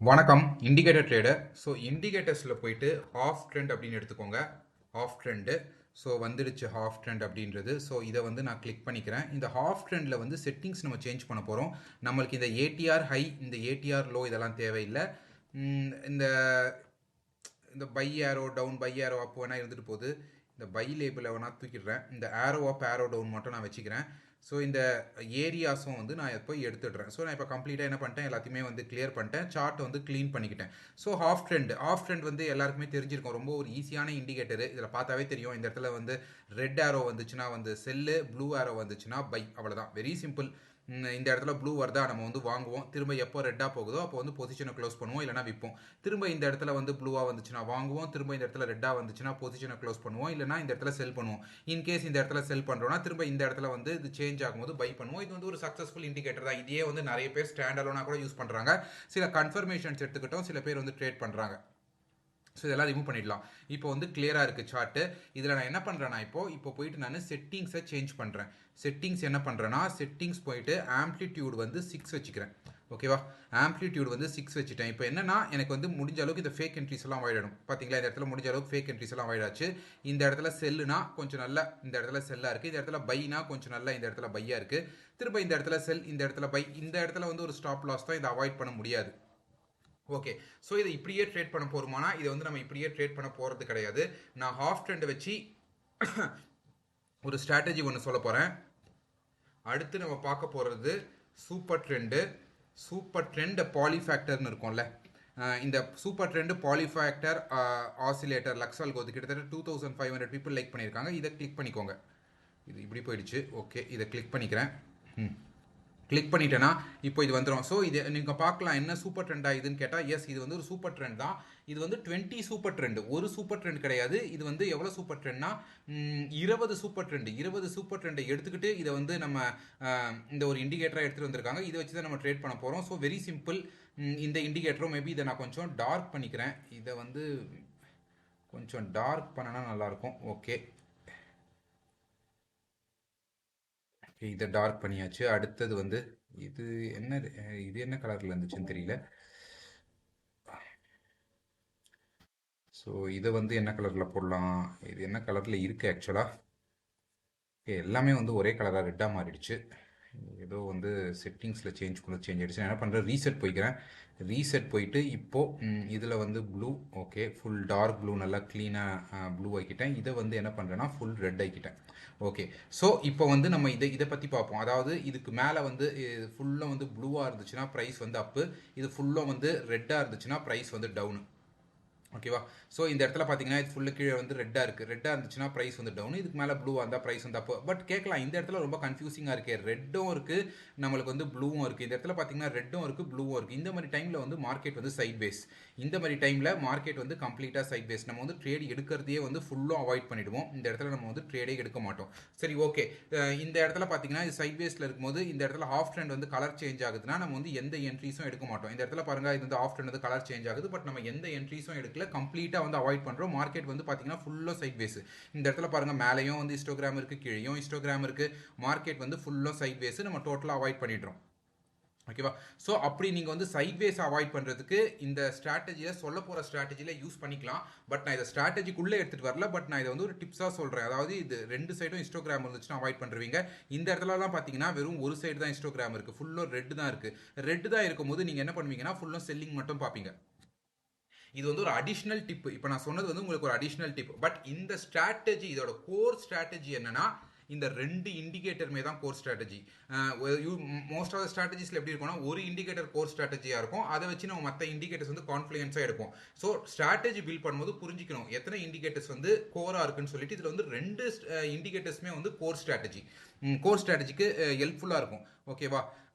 வணக்கம் indicator trader. So இண்டிகேட்டர்ஸில் போயிட்டு half trend அப்படின்னு எடுத்துக்கோங்க. ஹாஃப் ட்ரெண்டு ஸோ வந்துடுச்சு ஹாஃப் ட்ரெண்ட் அப்படின்றது. ஸோ இதை வந்து நான் கிளிக் பண்ணிக்கிறேன். இந்த ஹாஃப் ட்ரெண்டில் வந்து செட்டிங்ஸ் நம்ம சேஞ்ச் பண்ண போகிறோம். நம்மளுக்கு இந்த ஏடிஆர் ஹை, இந்த ஏடிஆர் லோ இதெல்லாம் தேவையில்லை. இந்த இந்த buy arrow down, buy arrow up வேணால் இருந்துட்டு போகுது. இந்த பை லேபிளை வேணால் தூக்கிடுறேன். இந்த ஏரோ அப் ஏரோ டவுன் மட்டும் நான் வச்சுக்கிறேன். ஸோ இந்த ஏரியாஸும் வந்து நான் இப்போ எடுத்துடுறேன். ஸோ நான் இப்போ கம்ப்ளீட்டாக என்ன பண்ணிட்டேன், எல்லாத்தையுமே வந்து கிளியர் பண்ணிட்டேன். சார்ட் வந்து க்ளீன் பண்ணிக்கிட்டேன். ஸோ ஹாஃப் ட்ரெண்ட் வந்து எல்லாருக்குமே தெரிஞ்சிருக்கும். ரொம்ப ஒரு ஈஸியான இண்டிகேட்டர். இதில் பார்த்தாவே தெரியும். இந்த இடத்துல வந்து ரெட் ஆரோ வந்துச்சுன்னா வந்து செல்லு, ப்ளூ ஆரோ வந்துச்சுன்னா பை. அவ்வளோதான், வெரி சிம்பிள். இந்த இடத்துல ப்ளூ வருதா, நம்ம வந்து வாங்குவோம். திரும்ப எப்போ ரெட்டாக போகுதோ அப்போ வந்து பொசிஷனை க்ளோஸ் பண்ணுவோம், இல்லைனா விற்போம். திரும்ப இந்த இடத்துல வந்து ப்ளூவாக வந்துச்சுன்னா வாங்குவோம். திரும்ப இந்த இடத்துல ரெட்டாக வந்துச்சுன்னா பொசிஷனை க்ளோஸ் பண்ணுவோம், இல்லைனா இந்த இடத்துல செல் பண்ணுவோம். இன்கேஸ் இந்த இடத்துல செல் பண்ணுறோம்னா திரும்ப இந்த இடத்துல வந்து இது சேஞ்ச் ஆகும்போது பை பண்ணுவோம். இது வந்து ஒரு சக்ஸஸ்ஃபுல் இண்டிகேட்டர் தான். இதே வந்து நிறைய பேர் ஸ்டாண்ட் அலோனா கூட யூஸ் பண்ணுறாங்க. சில கன்ஃபர்மேஷன்ஸ் எடுத்துக்கிட்டோம், சில பேர் வந்து ட்ரேட் பண்ணுறாங்க. ஸோ இதெல்லாம் ரிமூவ் பண்ணிடலாம். இப்போ வந்து கிளியராக இருக்குது சார்ட்டு. இதில் நான் என்ன பண்ணுறேன்னா, இப்போ போயிட்டு நான் செட்டிங்ஸை சேஞ்ச் பண்ணுறேன். செட்டிங்ஸ் என்ன பண்ணுறேன்னா, செட்டிங்ஸ் போயிட்டு ஆம்ப்ளிடியூட் வந்து 6 வச்சுக்கிறேன். ஓகேவா, ஆம்ப்ளிடியூட் வந்து 6 வச்சுட்டேன். இப்போ என்னன்னா, எனக்கு வந்து முடிஞ்ச அளவுக்கு இந்த ஃபேக் என்ட்ரிஸ் எல்லாம் வாயிடும். பார்த்தீங்களா, இந்த இடத்துல முடிஞ்ச அளவுக்கு ஃபேக் என்ட்ரிஸ் எல்லாம் வாயிடாச்சு. இந்த இடத்துல செல்லுனா கொஞ்சம் நல்லா இந்த இடத்துல செல்லாக இருக்குது. இந்த இடத்துல பைனா கொஞ்சம் நல்லா இந்த இடத்துல பையாக இருக்குது. திரும்ப இந்த இடத்துல செல், இந்த இடத்துல பை. இந்த இடத்துல வந்து ஒரு ஸ்டாப் லாஸ் தான், இதை அவாய்ட் பண்ண முடியாது. ஓகே, ஸோ இதை இப்படியே ட்ரேட் பண்ண போகிறோமானா, இதை வந்து நம்ம இப்படியே ட்ரேட் பண்ண போகிறது கிடையாது. நான் ஹாஃப் ட்ரெண்டை வச்சு ஒரு ஸ்ட்ராட்டஜி ஒன்று சொல்ல போகிறேன். அடுத்து நம்ம பார்க்க போகிறது சூப்பர் ட்ரெண்டு. சூப்பர் ட்ரெண்ட் பாலிஃபேக்டர்னு இருக்கும்ல, இந்த சூப்பர் ட்ரெண்டு பாலிஃபேக்டர் ஆசிலேட்டர் லக்ஸால்கோது கிட்டத்தட்ட 2500 பீப்புள் லைக் பண்ணியிருக்காங்க. இதை கிளிக் பண்ணிக்கோங்க. இது இப்படி போயிடுச்சு. ஓகே, இதை கிளிக் பண்ணிக்கிறேன். கிளிக் பண்ணிட்டேன்னா இப்போ இது வந்துடும். ஸோ இது நீங்கள் பார்க்கலாம், என்ன சூப்பர் ட்ரெண்ட் ஆகுதுன்னு கேட்டால், எஸ் இது வந்து ஒரு சூப்பர் ட்ரெண்ட் தான். இது வந்து 20 சூப்பர் ட்ரெண்ட், ஒரு சூப்பர் ட்ரெண்ட் கிடையாது. இது வந்து எவ்வளோ சூப்பர் ட்ரெண்ட்னா 20 சூப்பர் ட்ரெண்ட். 20 சூப்பர் ட்ரெண்டை எடுத்துக்கிட்டு இதை வந்து நம்ம இந்த ஒரு இண்டிகேட்டராக எடுத்துகிட்டு வந்திருக்காங்க. இதை வச்சு தான் நம்ம ட்ரேட் பண்ண போகிறோம். So very simple. இந்த இண்டிகேட்டரும் மேபி இதை நான் கொஞ்சம் டார்க் பண்ணிக்கிறேன். இதை வந்து கொஞ்சம் டார்க் பண்ணனா நல்லாயிருக்கும். ஓகே, இதை டார்க் பண்ணியாச்சு. அடுத்தது வந்து இது என்ன, இது என்ன கலரில் இருந்துச்சுன்னு தெரியல. ஸோ இதை வந்து என்ன கலரில் போடலாம், இது என்ன கலரில் இருக்குது ஆக்சுவலாக. எல்லாமே வந்து ஒரே கலராக ரெட்டாக மாறிடுச்சு. ஏதோ வந்து செட்டிங்ஸில் சேஞ்ச் ஆகிடுச்சு. நான் என்ன பண்ணுறேன், ரீசெட் போய்க்கிறேன். ரீசெட் போயிட்டு இப்போது இதில் வந்து blue. Okay, full dark blue நல்லா க்ளீனாக ப்ளூ ஆக்கிட்டேன். இதை வந்து என்ன பண்ணுறேன்னா ஃபுல் ரெட் ஆக்கிட்டேன். ஓகே, ஸோ இப்போ வந்து நம்ம இதை பற்றி பார்ப்போம். அதாவது இதுக்கு மேலே வந்து ஃபுல்லாக வந்து ப்ளூவாக இருந்துச்சுன்னா ப்ரைஸ் வந்து அப்பு, இது ஃபுல்லாக வந்து ரெட்டாக இருந்துச்சுன்னா ப்ரைஸ் வந்து டவுனு. ஓகேவா, ஸோ இந்த இடத்துல பார்த்தீங்கன்னா இது ஃபுல்லு கீழே வந்து ரெட்டாக இருக்குது. ரெட்டாக இருந்துச்சுன்னா ப்ரைஸ் வந்து டவுன், இதுக்கு மேலே ப்ளூவாக இருந்தால் ப்ரைஸ் வந்து அப்போ. பட் கேட்கலாம், இந்த இடத்துல ரொம்ப கன்ஃபியூசிங்காக இருக்குது. ரெட்டும் இருக்குது, நம்மளுக்கு வந்து ப்ளூவும் இருக்குது. இந்த இடத்துல பார்த்தீங்கன்னா ரெட்டும் இருக்குது, ப்ளூவும் இருக்குது. இந்த மாதிரி டைமில் வந்து மார்க்கெட் வந்து சைட் பேஸ். இந்த மாதிரி டைமில் மார்க்கெட் வந்து கம்ப்ளீட்டாக சைட் பேஸ். நம்ம வந்து ட்ரேட் எடுக்கிறதையே வந்து ஃபுல்லாக அவாய்ட் பண்ணிவிடுவோம். இந்த இடத்துல நம்ம வந்து ட்ரேடே எடுக்க மாட்டோம். சரி, ஓகே. இந்த இடத்துல பார்த்தீங்கன்னா இது சைட் பேஸில் இருக்கும்போது இந்த இடத்துல ஹாஃப் ட்ரெண்ட் வந்து கலர் சேஞ்ச் ஆகுதுன்னா நம்ம வந்து எந்த என்ட்ரிஸும் எடுக்க மாட்டோம். இந்த இடத்துல பாருங்க, இது வந்து ஹாஃப் ட்ரெண்ட் வந்து கலர் சேஞ்ச் ஆகுது, பட் நம்ம எந்த என்ட்ரிஸும் எடுக்கல. கம்ப்ளீட்டாக வந்து அவாய்ட் பண்ணுறோம். மார்க்கெட் வந்து பார்த்தீங்கன்னா ஃபுல்லாக சைட் பேஸ். இந்த இடத்துல பாருங்கள், மேலேயும் வந்து ஹிஸ்டோகிராம் இருக்குது, கீழேயும் ஹிஸ்டோகிராம் இருக்குது. மார்க்கெட் வந்து ஃபுல்லாக சைட் பேஸ். நம்ம டோட்டலாக அவாய்ட் பண்ணிடுறோம். ஓகேவா, ஸோ அப்படி நீங்கள் வந்து சைட்வேஸ் அவாய்ட் பண்ணுறதுக்கு இந்த ஸ்ட்ராட்டஜியை சொல்ல போகிற ஸ்ட்ராட்டஜியில் யூஸ் பண்ணிக்கலாம். பட் நான் இதை ஸ்ட்ராட்டஜிக்குள்ளே எடுத்துகிட்டு வரல. பட் நான் இதை வந்து ஒரு டிப்ஸாக சொல்கிறேன். அதாவது இது ரெண்டு சைடும் ஹிஸ்டோகிராம் இருந்துச்சுன்னா அவாய்ட் பண்ணுறீங்க. இந்த இடத்துலலாம் பார்த்தீங்கன்னா வெறும் ஒரு சைடு தான் ஹிஸ்டோகிராம் இருக்குது, ஃபுல்லாக ரெட் தான் இருக்குது. ரெட் தான் இருக்கும்போது நீங்கள் என்ன பண்ணுவீங்கன்னா ஃபுல்லாக செல்லிங் மட்டும் பார்ப்பீங்க. இது வந்து ஒரு அடிஷ்னல் டிப். இப்போ நான் சொன்னது வந்து உங்களுக்கு ஒரு அடிஷ்னல் டிப். பட் இந்த ஸ்ட்ராட்டஜி, இதோட கோர் ஸ்ட்ராட்டஜி என்னன்னா, இந்த ரெண்டு இண்டிகேட்டருமே தான் core strategy. Most of the ஸ்ட்ராட்டஜிஸ்ல எப்படி இருக்கும்னா, ஒரு இண்டிகேட்டர் கோர் ஸ்ட்ராட்டஜியாக இருக்கும். அதை வச்சு நம்ம மற்ற இண்டிகேட்டர்ஸ் வந்து கான்ஃபிளன்ஸாக எடுப்போம். ஸோ ஸ்ட்ராட்டஜி பில்ட் பண்ணும்போது புரிஞ்சிக்கணும் எத்தனை இண்டிகேட்டர்ஸ் வந்து கோராக இருக்குன்னு சொல்லிட்டு. இதில் வந்து ரெண்டு இண்டிகேட்டர்ஸுமே வந்து கோர் ஸ்ட்ராட்டஜி. கோர் ஸ்ட்ராட்டஜிக்கு ஹெல்ப்ஃபுல்லாக இருக்கும். ஓகேவா,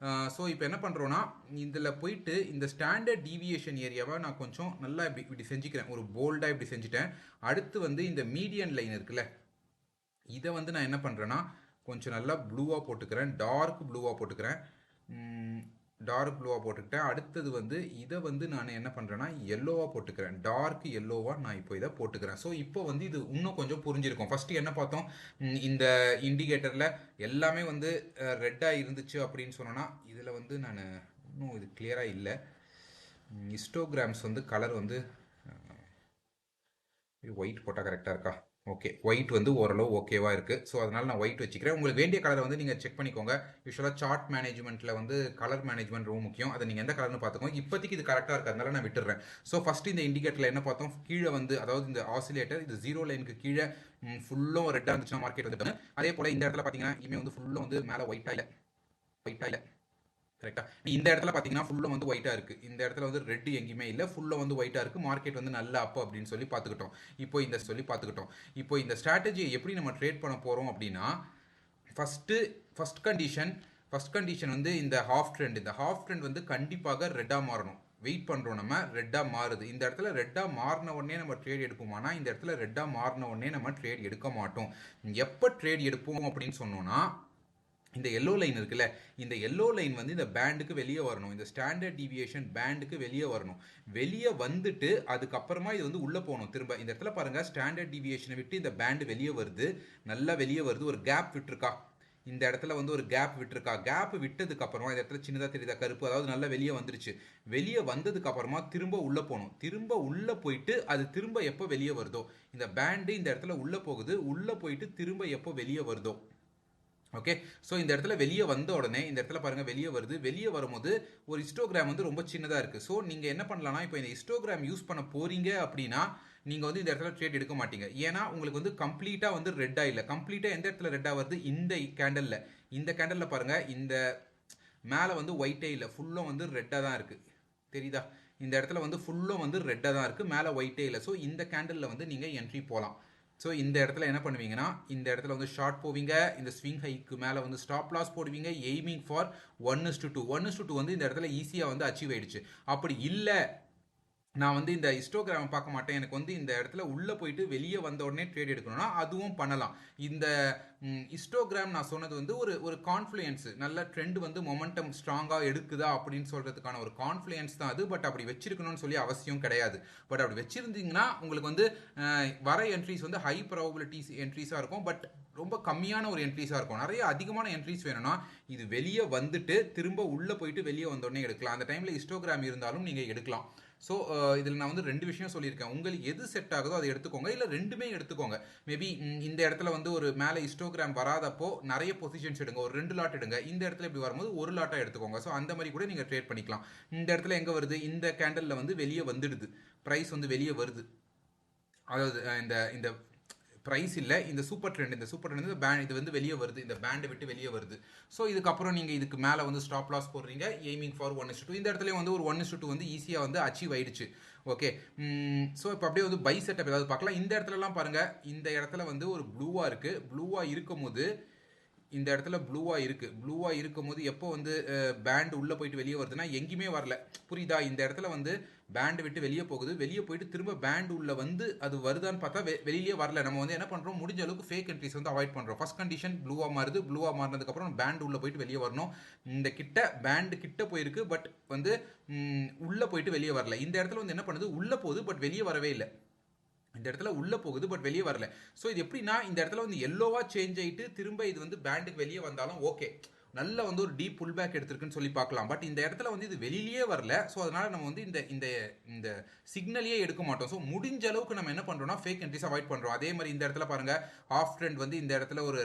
ஸோ இப்போ என்ன பண்ணுறோன்னா, இதில் போயிட்டு இந்த ஸ்டாண்டர்ட் டீவியேஷன் ஏரியாவை நான் கொஞ்சம் நல்லா இப்படி செஞ்சுக்கிறேன். ஒரு போல்டாக இப்படி செஞ்சுட்டேன். அடுத்து வந்து இந்த மீடியன் லைன் இருக்குல்ல, இதை வந்து நான் என்ன பண்ணுறேன்னா கொஞ்சம் நல்லா ப்ளூவாக போட்டுக்கிறேன். டார்க் ப்ளூவாக போட்டுக்கிறேன். டார்க் ப்ளூவாக போட்டுக்கிட்டேன். அடுத்தது வந்து இதை வந்து நான் என்ன பண்ணுறேன்னா எல்லோவாக போட்டுக்கிறேன். டார்க் எல்லோவாக நான் இப்போ இதை போட்டுக்கிறேன். ஸோ இப்போ வந்து இது இன்னும் கொஞ்சம் புரிஞ்சிருக்கும். ஃபஸ்ட்டு என்ன பார்த்தோம், இந்த இண்டிகேட்டரில் எல்லாமே வந்து ரெட்டாக இருந்துச்சு அப்படின்னு சொன்னோன்னா, இதில் வந்து நான் இன்னும் இது கிளியராக இல்லை. ஹிஸ்டோகிராம்ஸ் வந்து கலர் வந்து ஒயிட் போட்டால் கரெக்டாக இருக்கா? ஓகே, ஒயிட் வந்து ஓரளவு ஓகேவா இருக்குது. ஸோ அதனால் நான் ஒயிட் வச்சுக்கிறேன். உங்களுக்கு வேண்டிய கலரை வந்து நீங்கள் செக் பண்ணிக்கோங்க. யூஸ்வலாக சார்ட் மேனேஜ்மெண்ட்டில் வந்து கலர் மேனேஜ்மெண்ட் ரொம்ப முக்கியம். அதை நீங்கள் எந்த கலர்னு பார்த்துக்கோங்க. இப்போதைக்கு இது கரெக்டாக இருக்கிறதுனால நான் விட்டுறேன். ஸோ ஃபஸ்ட்டு இந்த இண்டிகேட்டரில் என்ன பார்த்தோம்? கீழே வந்து அதாவது இந்த ஆசிலேட்டர் இது 0 லைனுக்கு கீழே ஃபுல்லும் ரெட்டாக இருந்துச்சுன்னா மார்க்கெட் வந்து, அதே போல் இந்த இடத்துல பார்த்தீங்கன்னா இனிமேல் வந்து ஃபுல்லும் வந்து மேலே ஒயிட்டாக இல்லை கரெக்டா. இந்த இடத்துல பார்த்தீங்கன்னா ஃபுல்லாக வந்து ஒயிட்டாக இருக்குது. இந்த இடத்துல வந்து ரெட் எங்கேயுமே இல்லை, ஃபுல்லாக வந்து ஒயிட்டாக இருக்குது. மார்க்கெட் வந்து நல்லா அப் அப்படின்னு சொல்லி பார்த்துக்கிட்டோம். இப்போ இந்த ஸ்ட்ராட்டஜியை எப்படி நம்ம ட்ரேட் பண்ண போகிறோம் அப்படின்னா, ஃபர்ஸ்ட் கண்டிஷன் வந்து இந்த ஹாஃப் ட்ரெண்ட் வந்து கண்டிப்பாக ரெட்டாக மாறணும். வெயிட் பண்ணுறோம், நம்ம ரெட்டாக மாறுது. இந்த இடத்துல ரெட்டாக மாறின உடனே நம்ம ட்ரேட் எடுப்போமானா, இந்த இடத்துல ரெட்டாக மாறின உடனே நம்ம ட்ரேட் எடுக்க மாட்டோம். எப்போ ட்ரேட் எடுப்போம் அப்படின்னு சொன்னோன்னா, இந்த எல்லோ லைன் இருக்குல்ல, இந்த எல்லோ லைன் வந்து இந்த பேண்டுக்கு வெளியே வரணும். இந்த ஸ்டாண்டர்ட் டீவியேஷன் பேண்டுக்கு வெளியே வரணும். வெளியே வந்துட்டு அதுக்கப்புறமா இது வந்து உள்ளே போகணும். திரும்ப இந்த இடத்துல பாருங்கள், ஸ்டாண்டர்ட் டீவியேஷனை விட்டு இந்த பேண்டு வெளியே வருது, நல்லா வெளியே வருது. ஒரு கேப் விட்டுருக்கா, இந்த இடத்துல வந்து ஒரு கேப் விட்டுருக்கா. கேப் விட்டதுக்கு அப்புறமா இந்த இடத்துல சின்னதாக தெரியுதா கருப்பு, அதாவது நல்லா வெளியே வந்துருச்சு. வெளியே வந்ததுக்கு அப்புறமா திரும்ப உள்ளே போகணும். திரும்ப உள்ளே போயிட்டு அது திரும்ப எப்போ வெளியே வருதோ, இந்த பேண்டு இந்த இடத்துல உள்ளே போகுது, உள்ளே போயிட்டு திரும்ப எப்போ வெளியே வருதோ, ஓகே. ஸோ இந்த இடத்துல வெளியே வந்த உடனே இந்த இடத்துல பாருங்கள் வெளியே வருது. வெளியே வரும்போது ஒரு ஹிஸ்டோகிராம் வந்து ரொம்ப சின்னதாக இருக்குது. ஸோ நீங்கள் என்ன பண்ணலாம்னா, இப்போ இந்த ஹிஸ்டோகிராம் யூஸ் பண்ண போகிறீங்க அப்படின்னா நீங்கள் வந்து இந்த இடத்துல ட்ரேட் எடுக்க மாட்டீங்க. ஏன்னா உங்களுக்கு வந்து கம்ப்ளீட்டாக வந்து ரெட்டாக இல்லை. கம்ப்ளீட்டாக எந்த இடத்துல ரெட்டாக வருது? இந்த கேண்டலில் பாருங்கள், இந்த மேலே வந்து ஒயிட்டே இல்லை, ஃபுல்லும் வந்து ரெட்டாக தான் இருக்குது. தெரியுதா? இந்த இடத்துல வந்து ஃபுல்லும் வந்து ரெட்டாக தான் இருக்குது, மேலே ஒயிட்டே இல்லை. ஸோ இந்த கேண்டலில் வந்து நீங்கள் என்ட்ரி போகலாம். ஸோ இந்த இடத்துல என்ன பண்ணுவீங்கன்னா, இந்த இடத்துல வந்து ஷார்ட் போவீங்க. இந்த ஸ்விங் ஹைக்கு மேலே வந்து ஸ்டாப் லாஸ் போடுவீங்க. Aiming for 1:2. 1:2 வந்து இந்த இடத்துல ஈஸியாக வந்து அச்சீவ் ஆயிடுச்சு. அப்படி இல்லை, நான் வந்து இந்த ஹிஸ்டோகிராம் பார்க்க மாட்டேன், எனக்கு வந்து இந்த இடத்துல உள்ளே போயிட்டு வெளியே வந்த உடனே ட்ரேட் எடுக்கணும்னா அதுவும் பண்ணலாம். இந்த ஹிஸ்டோகிராம் நான் சொன்னது வந்து ஒரு கான்ஃப்ளூயன்ஸ், நல்ல ட்ரெண்ட் வந்து மொமெண்டம் ஸ்ட்ராங்காக எடுக்குதா அப்படின்னு சொல்கிறதுக்கான ஒரு கான்ஃப்ளூயன்ஸ் தான் அது. பட் அப்படி வச்சிருக்கணும்னு சொல்லி அவசியம் கிடையாது. பட் அப்படி வச்சிருந்தீங்கன்னா உங்களுக்கு வந்து வர என்ட்ரிஸ் வந்து ஹை ப்ராபபிலிட்டிஸ் என்ட்ரிஸாக இருக்கும். பட் ரொம்ப கம்மியான ஒரு என்ட்ரிஸாக இருக்கும். நிறைய அதிகமான என்ட்ரிஸ் வேணும்னா இது வெளியே வந்துட்டு திரும்ப உள்ளே போயிட்டு வெளியே வந்தோடனே எடுக்கலாம். அந்த டைமில் ஹிஸ்டோகிராம் இருந்தாலும் நீங்கள் எடுக்கலாம். ஸோ இதில் நான் வந்து 2 விஷயம் சொல்லியிருக்கேன். உங்களுக்கு எது செட் ஆகுதோ அதை எடுத்துக்கோங்க, இல்லை ரெண்டுமே எடுத்துக்கோங்க. மேபி இந்த இடத்துல வந்து ஒரு மேலே ஹிஸ்டோகிராம் வராதப்போ நிறைய பொசிஷன்ஸ் எடுங்க, ஒரு 2 லாட் எடுங்க. இந்த இடத்துல இப்படி வரும்போது ஒரு லாட்டாக எடுத்துக்கோங்க. ஸோ அந்த மாதிரி கூட நீங்கள் ட்ரேட் பண்ணிக்கலாம். இந்த இடத்துல எங்கே வருது? இந்த கேண்டலில் வந்து வெளியே வந்துடுது, ப்ரைஸ் வந்து வெளியே வருது. அதாவது இந்த இந்த ப்ரைஸ் இல்லை, இந்த சூப்பர் ட்ரெண்ட் வந்து பேண்ட் இது வந்து வெளியே வருது, இந்த பேண்டை விட்டு வெளியே வருது. ஸோ இதுக்கப்புறம் நீங்கள் இதுக்கு மேலே வந்து ஸ்டாப் லாஸ் போடுறீங்க, எய்மிங் ஃபார் 1:2. இந்த இடத்துல வந்து ஒரு 1:2 வந்து ஈஸியாக வந்து அச்சீவ் ஆயிடுச்சு. ஓகே. ஸோ இப்போ அப்படியே வந்து பை செட்டப் ஏதாவது பார்க்கலாம். இந்த இடத்துலலாம் பாருங்கள், இந்த இடத்துல வந்து ஒரு ப்ளூவாக இருக்குது. ப்ளூவாக இருக்கும் போது இந்த இடத்துல ப்ளூவாக இருக்கும் போது எப்போ வந்து பேண்ட் உள்ளே போயிட்டு வெளியே வருதுன்னா எங்கேயுமே வரல. புரியுதா? இந்த இடத்துல வந்து பேண்ட் விட்டு வெளியே போகுது, வெளியே போயிட்டு திரும்ப பேண்ட் உள்ள வந்து அது வருதான்னு பார்த்தா வெளியே வரல. நம்ம வந்து என்ன பண்ணுறோம், முடிஞ்ச அளவுக்கு ஃபேக் என்ட்ரிஸ் வந்து அவாய்ட் பண்ணுறோம். ஃபர்ஸ்ட் கண்டிஷன் ப்ளூவாக மாறினதுக்கப்புறம் பேண்ட் உள்ளே போயிட்டு வெளியே வரணும். இந்த பேண்ட் கிட்ட போயிருக்கு, பட் வந்து உள்ளே போயிட்டு வெளியே வரல. இந்த இடத்துல வந்து என்ன பண்ணுது, உள்ளே போகுது பட் வெளியே வரவே இல்லை. இந்த இடத்துல உள்ள போகுது பட் வெளியே வரல. ஸோ இது எப்படின்னா, இந்த இடத்துல வந்து எல்லோவா சேஞ்ச் ஆயிட்டு திரும்ப இது வந்து பேண்டுக்கு வெளியே வந்தாலும் ஓகே, நல்ல வந்து ஒரு டீப் புல் பேக் எடுத்திருக்குன்னு சொல்லி பார்க்கலாம். பட் இந்த இடத்துல வந்து இது வெளியிலேயே வரல. ஸோ அதனால நம்ம வந்து இந்த இந்த இந்த சிக்னலையே எடுக்க மாட்டோம். ஸோ முடிஞ்ச அளவுக்கு நம்ம என்ன பண்றோம்னா ஃபேக் என்ட்ரிஸ் அவாய்ட் பண்றோம். அதே மாதிரி இந்த இடத்துல பாருங்க, ஆஃப் ட்ரெண்ட் வந்து இந்த இடத்துல ஒரு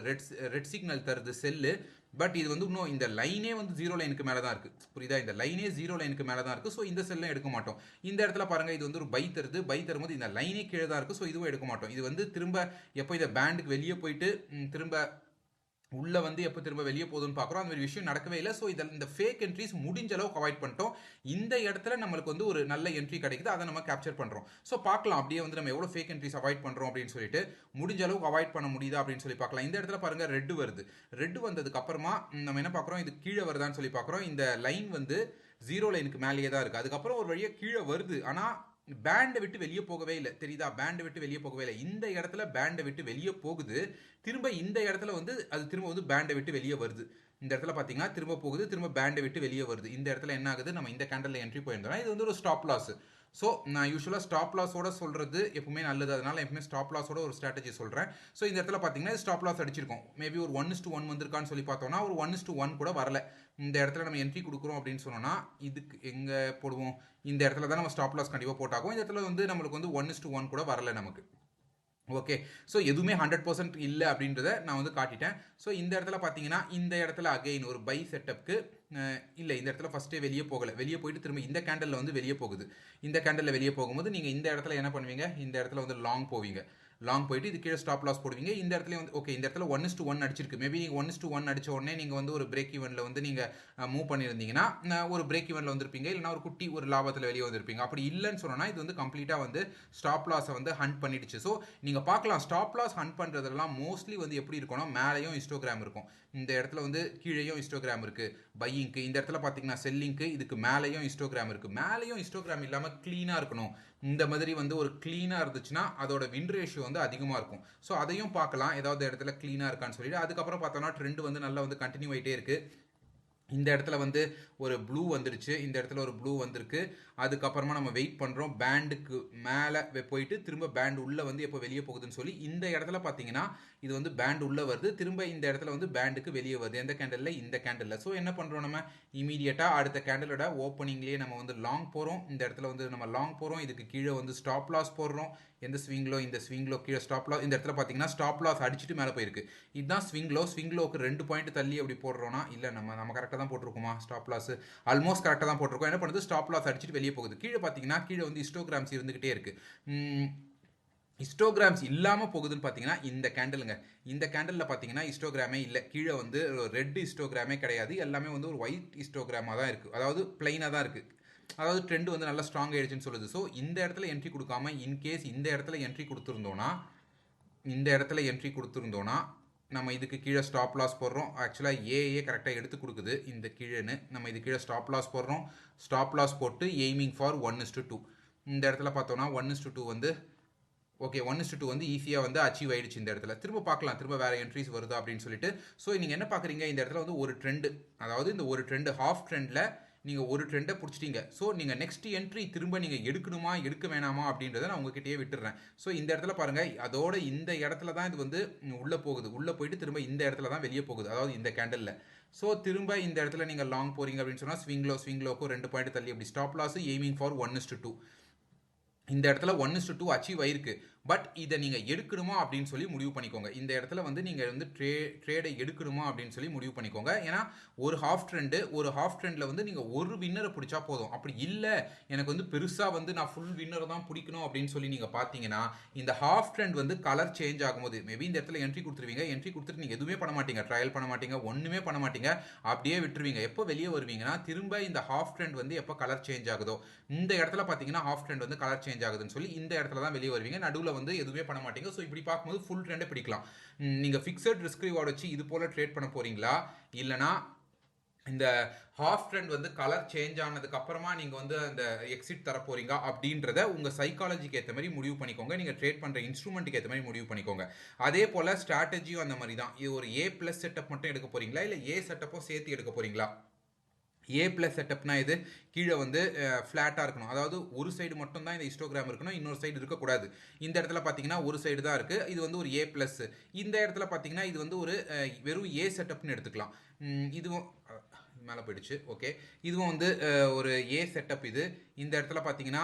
ரெட் சிக்னல் தருது செல்லு. பட் இது வந்து இன்னும் இந்த லைனே வந்து 0 லைனுக்கு மேலே தான் இருக்குது. புரியுதா? இந்த லைனே 0 லைனுக்கு மேலே தான் இருக்குது. ஸோ இந்த செல்லும் எடுக்க மாட்டோம். இந்த இடத்துல பாருங்கள், இது வந்து ஒரு பை தரும்போது இந்த லைனே கீழே தான் இருக்குது. ஸோ இதுவும் எடுக்க மாட்டோம். இது வந்து திரும்ப எப்போ இந்த பேண்டுக்கு வெளியே போயிட்டு திரும்ப உள்ள வந்து எப்போ திரும்ப வெளியே போகுதுன்னு பார்க்குறோம். அந்த மாதிரி விஷயம் நடக்கவே இல்லை. ஸோ இதில் இந்த ஃபேக் என்ட்ரிஸ் முடிஞ்ச அளவுக்கு அவாய்ட் பண்ணிட்டோம். இந்த இடத்துல நம்மளுக்கு வந்து ஒரு நல்ல என்ட்ரி கிடைக்குது, அதை நம்ம கேப்சர் பண்ணுறோம். ஸோ பார்க்கலாம் அப்படியே வந்து நம்ம எவ்வளோ ஃபேக் என்ட்ரிஸ் அவாய்ட் பண்ணுறோம் அப்படின்னு சொல்லிட்டு, முடிஞ்ச அளவுக்கு அவாய்ட் பண்ண முடியுதா அப்படின்னு சொல்லி பார்க்கலாம். இந்த இடத்துல பாருங்கள், ரெட் வருது. ரெட் வந்ததுக்கு அப்புறமா நம்ம என்ன பார்க்குறோம், இது கீழே வருதான்னு சொல்லி பார்க்குறோம். இந்த லைன் வந்து 0 லைனுக்கு மேலேயே தான் இருக்குது. அதுக்கப்புறம் ஒரு வழியாக கீழே வருது, ஆனால் பேண்டை விட்டு வெளியே போகவே இல்லை. தெரியுதா? பேண்டை விட்டு வெளியே போகவே இல்லை. இந்த இடத்துல பேண்டை விட்டு வெளியே போகுது, திரும்ப இந்த இடத்துல வந்து அது திரும்ப வந்து பேண்டை விட்டு வெளியே வருது. இந்த இடத்துல பார்த்தீங்கன்னா திரும்ப போகுது, திரும்ப பேண்டை விட்டு வெளியே வருது. இந்த இடத்துல என்ன ஆகுது, நம்ம இந்த கேண்டலில் என்ட்ரி போயிருந்தோம்னா இது வந்து ஒரு ஸ்டாப் லாஸ். ஸோ நான் யூஸ்வலாக ஸ்டாப் லாஸோட சொல்கிறது எப்பவுமே நல்லது, அதனால எப்பவுமே ஸ்டாப் லாஸோட ஒரு ஸ்ட்ராட்டஜி சொல்கிறேன். ஸோ இந்த இடத்துல பார்த்தீங்கன்னா ஸ்டாப் லாஸ் அடிச்சிருக்கோம். மேபி ஒரு 1:1 வந்திருக்கான்னு சொல்லி பார்த்தோம்னா ஒரு 1:1 கூட வரல. இந்த இடத்துல நம்ம என்ட்ரி கொடுக்குறோம் அப்படின்னு சொன்னோம்னா இதுக்கு எங்கே போடுவோம், இந்த இடத்துல தான் நம்ம ஸ்டாப் லாஸ் கண்டிப்பாக போட்டாகும். இந்த இடத்துல வந்து நம்மளுக்கு வந்து 1:1 கூட வரல நமக்கு. ஓகே, ஸோ எதுவுமே 100% இல்லை அப்படின்றத நான் வந்து காட்டிட்டேன். ஸோ இந்த இடத்துல பார்த்தீங்கன்னா இந்த இடத்துல அகைன் ஒரு பை செட்டப்க்கு இல்லை, இந்த இடத்துல ஃபஸ்ட்டே வெளியே போகலை, வெளியே போயிட்டு திரும்ப இந்த கேண்டலில் வந்து வெளியே போகுது. இந்த கேண்டலில் வெளியே போகும்போது நீங்கள் இந்த இடத்துல என்ன பண்ணுவீங்க, இந்த இடத்துல வந்து லாங் போவீங்க. லாங் போயிட்டு இது கீழே ஸ்டாப் லாஸ் போடுவீங்க. இந்த இடத்துல வந்து ஓகே, இந்த இடத்துல 1:1 அடிச்சிருக்கு. மேபி நீங்கள் 1:1 அடிச்ச உடனே நீங்கள் வந்து ஒரு பிரேக் ஈவனில் வந்து நீங்கள் மூவ் பண்ணியிருந்தீங்கன்னா ஒரு பிரேக் ஈவனில் வந்திருப்பீங்க, இல்லைனா ஒரு குட்டி ஒரு லாபத்தில் வெளியே வந்திருப்பீங்க. அப்படி இல்லைன்னு சொன்னால் இது வந்து கம்ப்ளீட்டாக வந்து ஸ்டாப் லாஸை வந்து ஹண்ட் பண்ணிடுச்சு. ஸோ நீங்கள் பார்க்கலாம், ஸ்டாப் லாஸ் ஹண்ட் பண்ணுறதெல்லாம் மோஸ்ட்லி வந்து எப்படி இருக்கணும், மேலேயும் ஹிஸ்டோகிராம் இருக்கும், இந்த இடத்துல வந்து கீழேயும் ஹிஸ்டோகிராம் இருக்குது பையிங்க்கு, இந்த இடத்துல பார்த்தீங்கன்னா செல்லிங்க்கு, இதுக்கு மேலேயும் ஹிஸ்டோகிராம் இருக்குது. மேலேயும் ஹிஸ்டோகிராம் இல்லாமல் க்ளீனாக இருக்கணும். இந்த மாதிரி வந்து ஒரு க்ளீனாக இருந்துச்சுன்னா அதோட வின் ரேஷியோ வந்து அதிகமாக இருக்கும். ஸோ அதையும் பார்க்கலாம், ஏதாவது இடத்துல க்ளீனாக இருக்கான்னு சொல்லிட்டு. அதுக்கப்புறம் பார்த்தோம்னா ட்ரெண்ட் வந்து நல்லா வந்து கண்டினியூ ஆகிட்டே இருக்குது. இந்த இடத்துல வந்து ஒரு ப்ளூ வந்துடுச்சு, இந்த இடத்துல ஒரு ப்ளூ வந்திருக்கு. அதுக்கப்புறமா நம்ம வெயிட் பண்ணுறோம், பேண்டுக்கு மேலே போயிட்டு திரும்ப பேண்ட் உள்ளே வந்து எப்போ வெளியே போகுதுன்னு சொல்லி. இந்த இடத்துல பார்த்தீங்கன்னா இது வந்து பேண்ட் உள்ளே வருது, திரும்ப இந்த இடத்துல வந்து பேண்டுக்கு வெளியே வருது. எந்த கேண்டலில், இந்த கேண்டலில். ஸோ என்ன பண்ணுறோம், நம்ம இமீடியட்டாக அடுத்த கேண்டலோட ஓப்பனிங்லேயே நம்ம வந்து லாங் போகிறோம். இந்த இடத்துல வந்து நம்ம லாங் போகிறோம், இதுக்கு கீழே வந்து ஸ்டாப் லாஸ் போடுறோம். எந்த ஸ்விங்லோ, இந்த ஸ்விங்லோ கீழே ஸ்டாப் லாஸ். இந்த இடத்துல பார்த்தீங்கன்னா ஸ்டாப் லாஸ் அடிச்சுட்டு மேலே போயிருக்கு. இதுதான் ஸ்விங்லோ. ஸ்விங்லோக்கு 2 பாயிண்ட் தள்ளி அப்படி போடுறோன்னா, இல்லை நம்ம கரெக்டாக தான் போட்டிருக்கோமா, ஸ்டாப் லாஸ் ஆல்மோஸ்ட் கரெக்டாக தான் போட்டிருக்கோம். என்ன பண்ணுது, ஸ்டாப் லாஸ் அடிச்சுட்டு வெளியே போகுது. கீழே பார்த்தீங்கன்னா கீழே வந்து ஹிஸ்டோகிராம்ஸ் இருந்துகிட்டே இருக்கு. ஹிஸ்டோகிராம்ஸ் இல்லாமல் போகுதுன்னு பார்த்தீங்கன்னா இந்த கேண்டலுங்க. இந்த கேண்டலில் பார்த்தீங்கன்னா ஹிஸ்டோகிராமே இல்லை, கீழே வந்து ரெட் ஹிஸ்டோகிராமே கிடையாது, எல்லாமே வந்து ஒரு ஒயிட் ஹிஸ்டோகிராமாக தான் இருக்குது, அதாவது பிளைனாக தான் இருக்குது. அதாவது ட்ரெண்ட் வந்து நல்லா ஸ்ட்ராங் ஆயிடுச்சுன்னு சொல்லுது. ஸோ இந்த இடத்துல என்ட்ரி கொடுக்காம இன்கேஸ் இந்த இடத்துல என்ட்ரி கொடுத்துருந்தோன்னா, இந்த இடத்துல என்ட்ரி கொடுத்துருந்தோன்னா நம்ம இதுக்கு கீழே ஸ்டாப் லாஸ் போடுறோம். ஆக்சுவலாக ஏஏ கரெக்டாக எடுத்து கொடுக்குது இந்த கீழேன்னு. நம்ம இது கீழே ஸ்டாப் லாஸ் போடுறோம். ஸ்டாப் லாஸ் போட்டு எய்மிங் ஃபார் 1:2. இந்த இடத்துல பார்த்தோன்னா 1:2 வந்து ஓகே, 1:2 வந்து ஈஸியாக வந்து அச்சீவ் ஆயிடுச்சு. இந்த இடத்துல திரும்ப பார்க்கலாம், திரும்ப வேறு என்ட்ரிஸ் வருதா அப்படின்னு சொல்லிட்டு. ஸோ நீங்கள் என்ன பார்க்குறீங்க, இந்த இடத்துல வந்து ஒரு ட்ரெண்டு, அதாவது இந்த ஒரு ட்ரெண்டு ஹாஃப் ட்ரெண்டில் நீங்கள் ஒரு ட்ரெண்டை பிடிச்சிட்டீங்க. ஸோ நீங்கள் நெக்ஸ்ட் என்ட்ரி திரும்ப நீங்கள் எடுக்கணுமா எடுக்க வேணாமா அப்படின்றத நான் உங்ககிட்டயே விட்டுறேன். ஸோ இந்த இடத்துல பாருங்கள், அதோட இந்த இடத்துல தான் இது வந்து உள்ளே போகுது, உள்ளே போயிட்டு திரும்ப இந்த இடத்துல தான் வெளியே போகுது, அதாவது இந்த கேண்டலில். ஸோ திரும்ப இந்த இடத்துல நீங்கள் லாங் போகிறீங்க அப்படின்னு சொன்னால் ஸ்விங்லோக்கும் 2 பாயிண்ட் தள்ளி அப்படி ஸ்டாப் லாஸ் எய்மிங் ஃபார் 1:2. இந்த இடத்துல 1:2 அச்சீவ் ஆயிருக்கு. பட் இதை நீங்கள் எடுக்கணுமா அப்படின்னு சொல்லி முடிவு பண்ணிக்கோங்க. இந்த இடத்துல வந்து நீங்கள் வந்து ட்ரேடை எடுக்கணுமா அப்படின்னு சொல்லி முடிவு பண்ணிக்கோங்க. ஏன்னா ஒரு ஹாஃப் ட்ரெண்டில் வந்து நீங்கள் ஒரு வின்னரை பிடிச்சா போதும். அப்படி இல்லை, எனக்கு வந்து பெருசாக வந்து நான் ஃபுல் வின்னரை தான் பிடிக்கணும் அப்படின்னு சொல்லி நீங்கள் பார்த்தீங்கன்னா இந்த ஹாஃப் ட்ரெண்ட் வந்து கலர் சேஞ்ச் ஆகும்போது மேபி இந்த இடத்துல என்ட்ரி கொடுத்துருவீங்க. என்ட்ரி கொடுத்துட்டு நீங்கள் எதுவுமே பண்ண மாட்டீங்க, ட்ரையல் பண்ண மாட்டீங்க, ஒன்றுமே பண்ண மாட்டீங்க, அப்படியே விட்டுருவீங்க. எப்போ வெளியே வருவீங்கன்னா திரும்ப இந்த ஹாஃப் ட்ரெண்ட் வந்து எப்போ கலர் சேஞ்ச் ஆகுதோ, இந்த இடத்துல பார்த்தீங்கன்னா ஹாஃப் ட்ரெண்ட் வந்து கலர் சேஞ்ச் ஆகுதுன்னு சொல்லி இந்த இடத்துல தான் வெளியே வருவீங்க. நடுவில் வந்து எதுவுமே பண்ண மாட்டீங்க. ஸோ இப்படி பார்க்கும்போது ஃபுல் ட்ரெண்டை பிடிக்கலாம். நீங்கள் ஃபிக்ஸட் ரிஸ்க் ரிவார்டு வச்சு இது போல் ட்ரேட் பண்ண போறீங்களா, இல்லைனா இந்த ஹாஃப் ட்ரெண்ட் வந்து கலர் சேஞ்ச் ஆனதுக்கு அப்புறமா நீங்க வந்து அந்த எக்ஸிட் தர போறீங்க அப்படின்றத உங்க சைக்காலஜிக்கு ஏற்ற மாதிரி முடிவு பண்ணிக்கோங்க. நீங்க ட்ரேட் பண்ற இன்ஸ்ட்ருமெண்ட்டுக்கு ஏற்ற மாதிரி முடிவு பண்ணிக்கோங்க. அதே போல ஸ்ட்ராட்டஜியும் அந்த மாதிரி தான். இது ஒரு A+ செட்டப் மட்டும் எடுக்க போறீங்களா, இல்லை ஏ செட்டப்பும் சேர்த்து எடுக்க போறீங்களா? A+ செட்டப்னா இது கீழே வந்து ஃப்ளாட்டாக இருக்கணும், அதாவது ஒரு சைடு மட்டும் தான் இந்த ஹிஸ்டோகிராம் இருக்கணும், இன்னொரு சைடு இருக்கக்கூடாது. இந்த இடத்துல பார்த்தீங்கன்னா ஒரு சைடு தான் இருக்குது, இது வந்து ஒரு A+. இந்த இடத்துல பார்த்தீங்கன்னா இது வந்து ஒரு வெறும் ஏ செட்டப்னு எடுத்துக்கலாம். இதுவும் மேலே போயிடுச்சு. ஓகே, இதுவும் வந்து ஒரு ஏ செட்டப். இது இந்த இடத்துல பார்த்தீங்கன்னா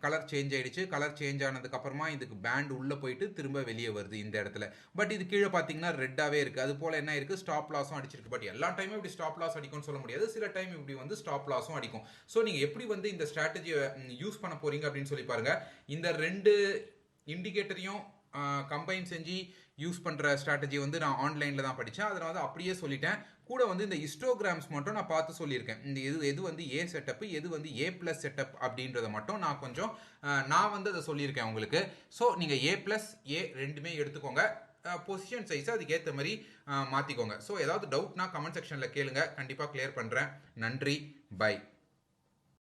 கலர் சேஞ்ச் ஆயிடுச்சு. கலர் சேஞ்ச் ஆனதுக்கு அப்புறமா இதுக்கு பேண்ட் உள்ளே போயிட்டு திரும்ப வெளியே வருது இந்த இடத்துல. பட் இது கீழே பார்த்தீங்கன்னா ரெட்டாகவே இருக்குது. அது போல் என்ன இருக்குது, ஸ்டாப் லாஸும் அடிச்சிருக்கு. பட் எல்லா டைமும் இப்படி ஸ்டாப் லாஸ் அடிக்கும்னு சொல்ல முடியாது, சில டைம் இப்படி வந்து ஸ்டாப் லாஸும் அடிக்கும். ஸோ நீங்கள் எப்படி வந்து இந்த ஸ்ட்ராட்டஜியை யூஸ் பண்ண போறீங்க அப்படின்னு சொல்லி பாருங்க. இந்த 2 இண்டிகேட்டரையும் கம்பைன் செஞ்சு யூஸ் பண்ணுற ஸ்ட்ராட்டஜி வந்து நான் ஆன்லைனில் தான் படித்தேன், அதனால வந்து அப்படியே சொல்லிட்டேன். கூட வந்து இந்த ஹிஸ்டோகிராம்ஸ் மட்டும் நான் பார்த்து சொல்லியிருக்கேன். இந்த எது வந்து ஏ செட்டப், எது வந்து A+ செட்டப் அப்படின்றத மட்டும் நான் கொஞ்சம் நான் வந்து அதை சொல்லியிருக்கேன் உங்களுக்கு. ஸோ நீங்கள் A+, A ரெண்டுமே எடுத்துக்கோங்க. பொசிஷன் சைஸை அதுக்கு ஏற்ற மாதிரி மாற்றிக்கோங்க. ஸோ ஏதாவது டவுட்னா கமெண்ட் செக்ஷனில் கேளுங்க, கண்டிப்பாக கிளியர் பண்ணுறேன். நன்றி, பை.